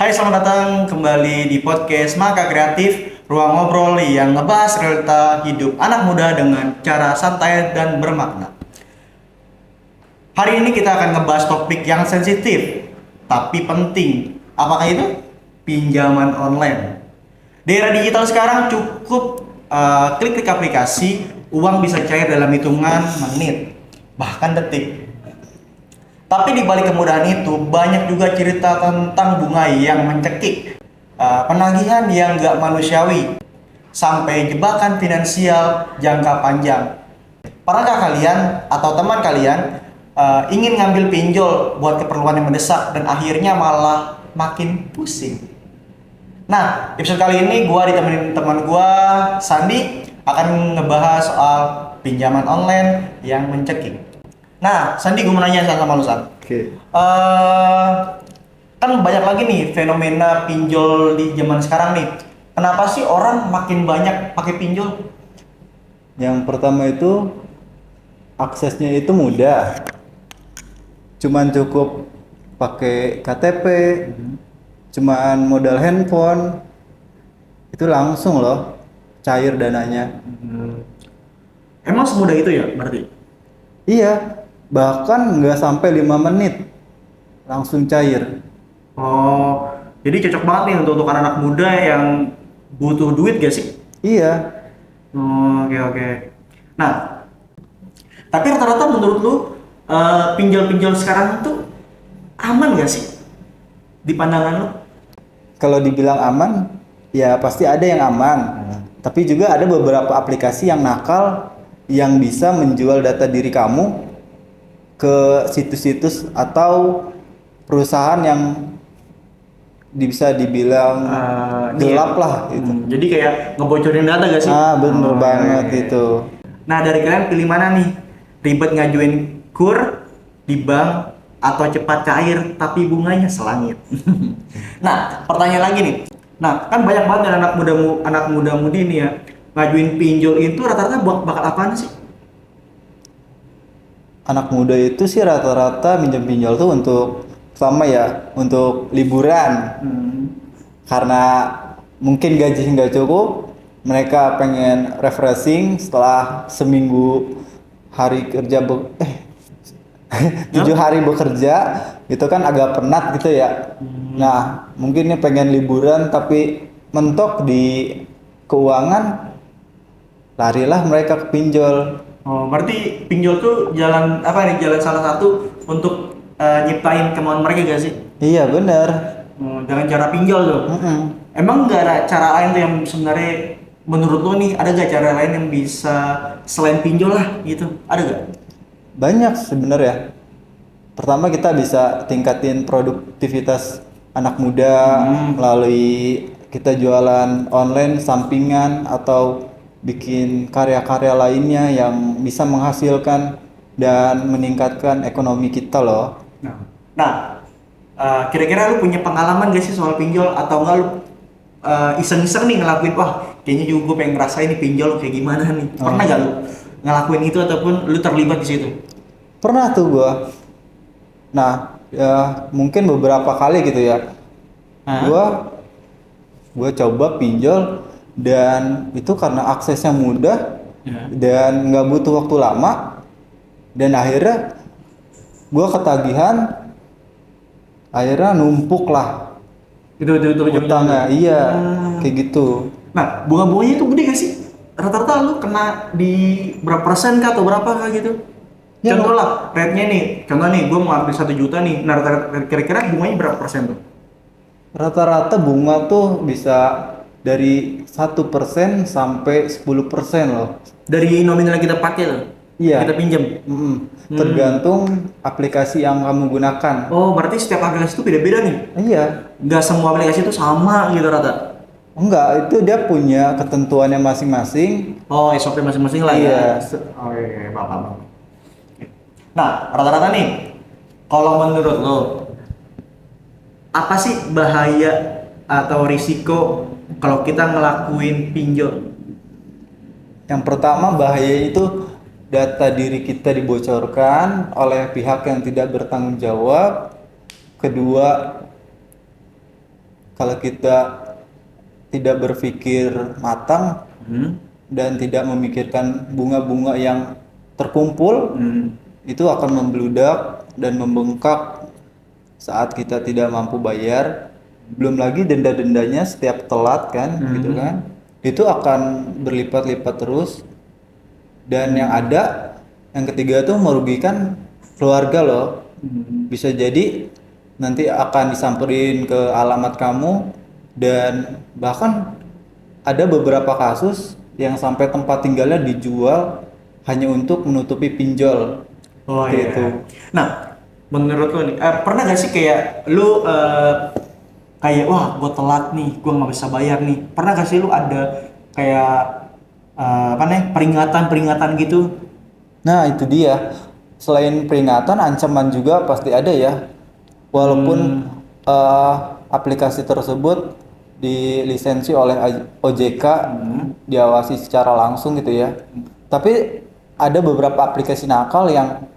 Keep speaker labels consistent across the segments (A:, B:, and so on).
A: Hai, selamat datang kembali di podcast Maka Kreatif, ruang ngobrol yang ngebahas realita hidup anak muda dengan cara santai dan bermakna. Hari ini kita akan ngebahas topik yang sensitif, tapi penting. Apakah itu? Pinjaman online. Di era digital sekarang cukup klik-klik aplikasi, uang bisa cair dalam hitungan menit, bahkan detik. Tapi di balik kemudahan itu banyak juga cerita tentang bunga yang mencekik, penagihan yang gak manusiawi, sampai jebakan finansial jangka panjang. Pernahkah kalian atau teman kalian ingin ngambil pinjol buat keperluan yang mendesak dan akhirnya malah makin pusing? Nah, episode kali ini gua ditemenin teman gua, Sandi, akan ngebahas soal pinjaman online yang mencekik. Nah, Sandi, gue mau nanya sama lu, San.
B: Oke.
A: Kan banyak lagi nih fenomena pinjol di zaman sekarang nih. Kenapa sih orang makin banyak pakai pinjol?
B: Yang pertama itu aksesnya itu mudah. Cuman cukup pakai KTP, cuman modal handphone. Itu langsung loh cair dananya.
A: Emang semudah itu ya, berarti?
B: Iya, bahkan nggak sampai 5 menit langsung cair.
A: Oh, jadi cocok banget nih untuk anak-anak muda yang butuh duit gak sih?
B: Iya,
A: Oh, oke. Nah, tapi rata-rata menurut lu pinjol-pinjol sekarang tuh aman gak sih di pandangan lu?
B: kalau dibilang aman, ya pasti ada yang aman. Tapi juga ada beberapa aplikasi yang nakal yang bisa menjual data diri kamu ke situs-situs atau perusahaan yang bisa dibilang gelap
A: Iya.
B: lah gitu.
A: Jadi kayak ngebocorin data gak sih?
B: Bener
A: Oh,
B: banget
A: iya.
B: itu.
A: Nah, dari kalian pilih mana nih? Ribet ngajuin kur di bank atau cepat cair tapi bunganya selangit? Nah, pertanyaan lagi nih. Nah, kan banyak banget anak muda mudi nih ya ngajuin pinjol itu rata-rata buat bakal apaan sih?
B: Anak muda itu sih rata-rata minjem pinjol tuh untuk pertama ya untuk liburan karena mungkin gaji nggak cukup, mereka pengen refreshing setelah seminggu hari kerja 7 hari bekerja itu kan agak penat gitu ya. Nah, mungkin ini pengen liburan tapi mentok di keuangan, larilah mereka ke pinjol.
A: Oh, berarti pinjol tuh jalan apa nih? Jalan salah satu untuk nyiptain kemauan mereka gak sih?
B: Iya bener.
A: Dengan cara pinjol tuh. Emang nggak ada cara lain tuh yang sebenarnya menurut lo nih ada gak cara lain yang bisa selain pinjol lah gitu? Ada gak?
B: Banyak sebenarnya. Pertama kita bisa tingkatin produktivitas anak muda melalui kita jualan online sampingan atau bikin karya-karya lainnya yang bisa menghasilkan dan meningkatkan ekonomi kita loh.
A: Nah, kira-kira lu punya pengalaman gak sih soal pinjol atau enggak lu iseng-iseng nih ngelakuin wah kayaknya juga gue pengen ngerasain nih pinjol kayak gimana nih? Pernah gak lu ngelakuin itu ataupun lu terlibat di situ?
B: Pernah tuh gua. Nah, ya mungkin beberapa kali gitu ya. Gua coba pinjol dan itu karena aksesnya mudah dan nggak butuh waktu lama dan akhirnya gua ketagihan, akhirnya numpuk lah
A: Itu
B: utangnya. Iya, kayak gitu.
A: Nah, bunga-bunganya itu gede gak sih? Rata-rata lu kena di berapa persen kah atau berapa kah gitu?
B: Ya,
A: Contoh lah, rate-nya nih, contoh nih, gue mau ambil 1 juta nih, nah kira-kira bunganya berapa persen tuh?
B: rata-rata bunga tuh bisa dari 1% sampai 10% loh.
A: Dari nominal yang kita pakai tuh,
B: Iya.
A: kita pinjam.
B: Tergantung aplikasi yang kamu gunakan.
A: Oh, berarti setiap aplikasi itu beda-beda nih?
B: Iya.
A: Nggak semua aplikasi itu sama gitu rata?
B: Enggak, itu dia punya ketentuannya masing-masing.
A: Oh, SOP masing-masing lah
B: Iya.
A: ya? Oh iya, paham. Nah, rata-rata nih, kalau menurut lo, apa sih bahaya atau risiko kalau kita ngelakuin pinjol?
B: Yang pertama bahaya itu data diri kita dibocorkan oleh pihak yang tidak bertanggung jawab. Kedua, kalau kita tidak berpikir matang
A: Hmm.
B: dan tidak memikirkan bunga-bunga yang terkumpul,
A: Hmm.
B: itu akan membludak dan membengkak saat kita tidak mampu bayar. Belum lagi denda-dendanya setiap telat kan, gitu kan. Itu akan berlipat-lipat terus. Dan yang ketiga tuh merugikan keluarga loh. Bisa jadi nanti akan disamperin ke alamat kamu, dan bahkan ada beberapa kasus yang sampai tempat tinggalnya dijual hanya untuk menutupi pinjol.
A: Oh
B: Seperti
A: iya.
B: itu.
A: Nah, menurut lo nih, pernah gak sih kayak lu kayak wah gue telat nih, gue nggak bisa bayar nih. Pernah gak sih lu ada kayak apa nih peringatan-peringatan gitu?
B: Nah, itu dia. Selain peringatan, ancaman juga pasti ada ya. Walaupun eh, aplikasi tersebut dilisensi oleh OJK, diawasi secara langsung gitu ya. Tapi ada beberapa aplikasi nakal yang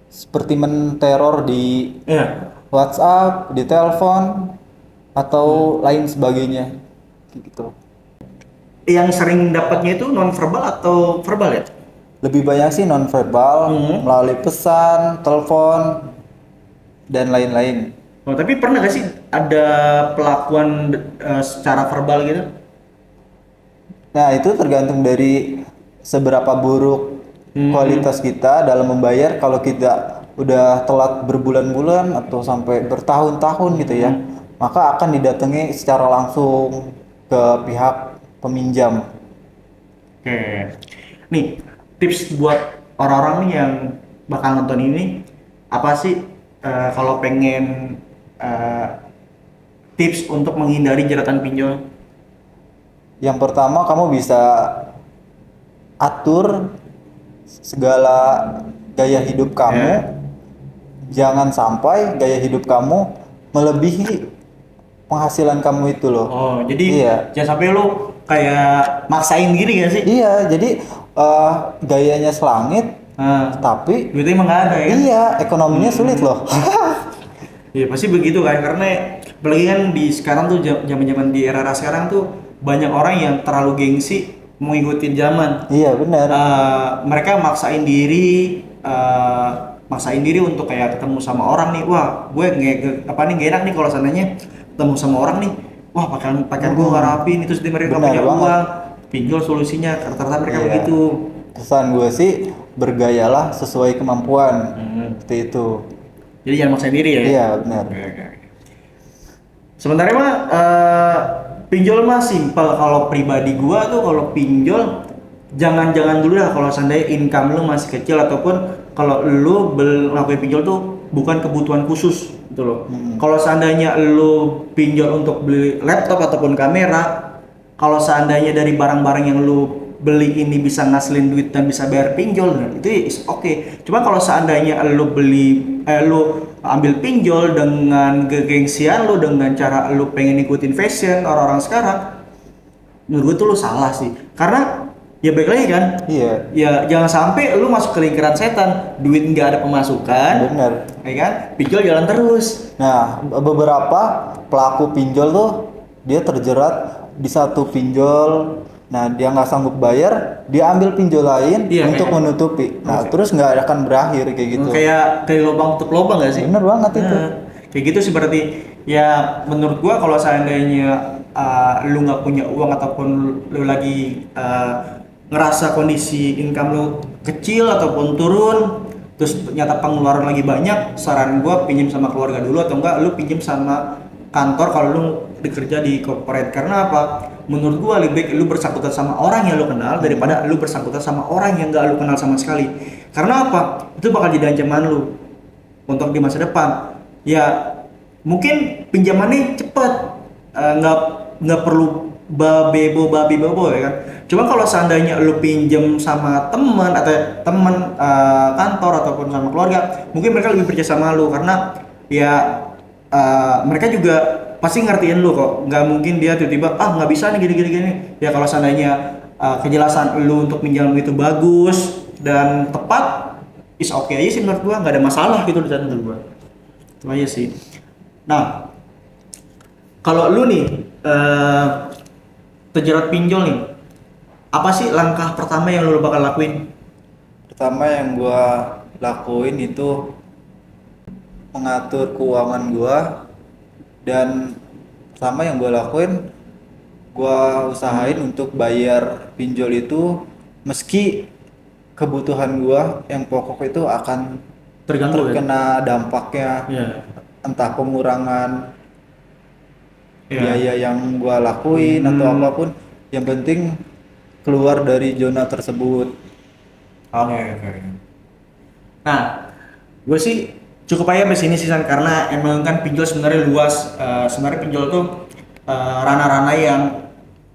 B: seperti menteror di
A: Iya.
B: WhatsApp, di telepon, atau lain sebagainya. Gitu.
A: Yang sering dapatnya itu non verbal atau verbal ya?
B: Lebih banyak sih nonverbal, melalui pesan, telepon, dan lain-lain.
A: Oh, tapi pernah gak sih ada pelakuan secara verbal gitu?
B: Nah, itu tergantung dari seberapa buruk kualitas kita dalam membayar. Kalau kita udah telat berbulan-bulan atau sampai bertahun-tahun gitu ya, maka akan didatangi secara langsung ke pihak peminjam.
A: Oke. Nih, tips buat orang-orang nih yang bakal nonton ini, apa sih kalau pengen tips untuk menghindari jeratan pinjol?
B: Yang pertama, kamu bisa atur segala gaya hidup kamu.
A: Ya.
B: Jangan sampai gaya hidup kamu melebihi penghasilan kamu itu loh.
A: Oh, jadi
B: Iya.
A: jangan sampai lu kayak maksain diri gak sih?
B: Iya, jadi gayanya selangit,
A: Nah,
B: tapi
A: duitnya emang gak ada ya?
B: iya, ekonominya sulit loh.
A: Iya pasti begitu kan, karena apalagi kan di sekarang tuh zaman-zaman di era sekarang tuh banyak orang yang terlalu gengsi mau ngikutin zaman.
B: Iya, benar.
A: Mereka maksain diri untuk kayak ketemu sama orang nih, wah gue nggak enak nih kalau seandainya ketemu sama orang nih, wah pakaian gue nggak rapi nih, terus dia mereka
B: Benar
A: punya
B: banget.
A: uang, pinjol solusinya, rata-rata mereka
B: Iya.
A: begitu.
B: Pesan gue sih, bergayalah sesuai kemampuan. Seperti itu.
A: Jadi jangan maksain diri ya.
B: Iya, benar.
A: Oke. Sementara mah pinjol mah simpel. Kalau pribadi gua tuh kalau pinjol jangan dulu dah kalau seandainya income lu masih kecil, ataupun kalau lu ngelakuin pinjol tuh bukan kebutuhan khusus gitu loh. Kalau seandainya lu pinjol untuk beli laptop ataupun kamera, kalau seandainya dari barang-barang yang lu beli ini bisa ngasilin duit dan bisa bayar pinjol, nah, itu is oke. Cuma kalau seandainya lu ambil pinjol dengan kegengsian lu, dengan cara lu pengen ikutin fashion orang-orang sekarang, menurut gue tuh lu salah sih. Karena ya baik lagi kan,
B: Iya,
A: ya jangan sampai lu masuk ke lingkaran setan, duit nggak ada pemasukan,
B: benar.
A: ya kan, pinjol jalan terus.
B: Nah, beberapa pelaku pinjol tuh dia terjerat di satu pinjol. Nah, dia nggak sanggup bayar, dia ambil pinjol lain
A: Iya,
B: untuk
A: kayak-
B: menutupi. Nah, terus nggak akan berakhir kayak gitu.
A: Kayak dari lubang tutup lubang gak sih?
B: Bener banget itu.
A: Nah, kayak gitu sih berarti. Ya menurut gua kalau seandainya lu nggak punya uang, ataupun lu lagi ngerasa kondisi income lu kecil ataupun turun, terus ternyata pengeluaran lagi banyak, saran gua pinjam sama keluarga dulu, atau enggak lu pinjam sama kantor kalau lu bekerja di corporate. Karena apa? Menurut gua lebih baik lu bersangkutan sama orang yang lu kenal daripada lu bersangkutan sama orang yang gak lu kenal sama sekali. Karena apa? Itu bakal jadi ancaman lu untuk di masa depan. Ya mungkin pinjamannya cepet, nggak perlu babi bobo ya kan. Cuma kalau seandainya lu pinjam sama teman atau kantor ataupun sama keluarga, mungkin mereka lebih percaya sama lu, karena ya mereka juga pasti ngertiin lu kok. Nggak mungkin dia tiba-tiba nggak bisa nih gini. Ya kalau seandainya kejelasan lu untuk pinjam itu bagus dan tepat, is oke aja sih menurut gua, nggak ada masalah gitu di sana menurut gua. Itu aja sih. Nah, Kalau lu nih terjerat pinjol nih, apa sih langkah pertama yang lu bakal lakuin?
B: Pertama yang gua lakuin itu mengatur keuangan gua, dan pertama yang gua lakuin, gua usahain untuk bayar pinjol itu meski kebutuhan gua yang pokok itu akan
A: Terganggu kan?
B: terkena dampaknya,
A: Iya.
B: entah pengurangan
A: Iya.
B: biaya yang gua lakuin atau apapun, yang penting keluar dari zona tersebut.
A: Oke, oke. Nah, gue sih cukup aja sampai sini sih San, karena emang kan pinjol sebenarnya luas. Sebenarnya pinjol tuh ranah-ranah yang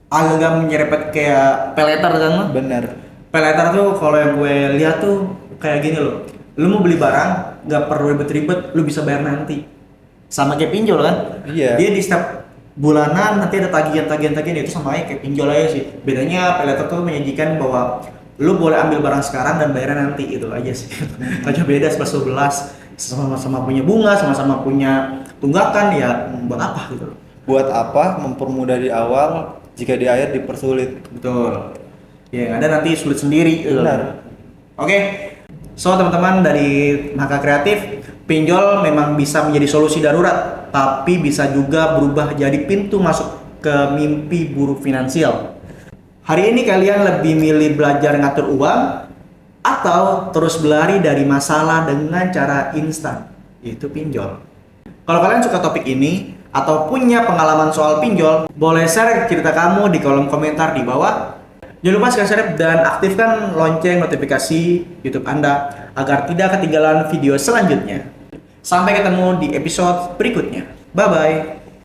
A: agak menyerempet kayak peleter kan lo.
B: Bener.
A: Peleter tuh kalau yang gue lihat tuh kayak gini loh. Lu mau beli barang, nggak perlu ribet-ribet, lu bisa bayar nanti. Sama kayak pinjol kan?
B: Iya.
A: Dia di setiap bulanan nanti ada tagihan itu sama aja kayak pinjol aja sih. Bedanya peleter tuh menyajikan bahwa lu boleh ambil barang sekarang dan bayarnya nanti, itu aja sih. Aja beda 11 sama-sama punya bunga, sama-sama punya tunggakan, ya buat apa gitu loh.
B: Buat apa mempermudah di awal jika di akhir dipersulit?
A: Betul. Ya, yang ada nanti sulit sendiri gitu.
B: Benar.
A: Oke. So, teman-teman dari Maka Kreatif, pinjol memang bisa menjadi solusi darurat, tapi bisa juga berubah jadi pintu masuk ke mimpi buruk finansial. Hari ini kalian lebih milih belajar ngatur uang atau terus berlari dari masalah dengan cara instan, yaitu pinjol. Kalau kalian suka topik ini atau punya pengalaman soal pinjol, boleh share cerita kamu di kolom komentar di bawah. Jangan lupa subscribe dan aktifkan lonceng notifikasi YouTube Anda agar tidak ketinggalan video selanjutnya. Sampai ketemu di episode berikutnya. Bye-bye.